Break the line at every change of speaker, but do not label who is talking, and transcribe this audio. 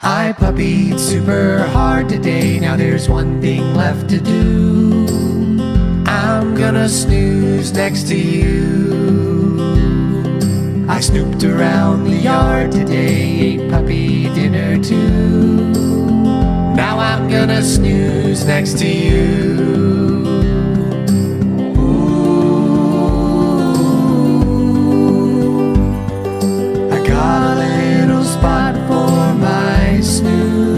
I puppied super hard today, now there's one thing left to do. I'm gonna snooze next to you. I snooped around the yard today, ate puppy dinner too. Now I'm gonna snooze next to you.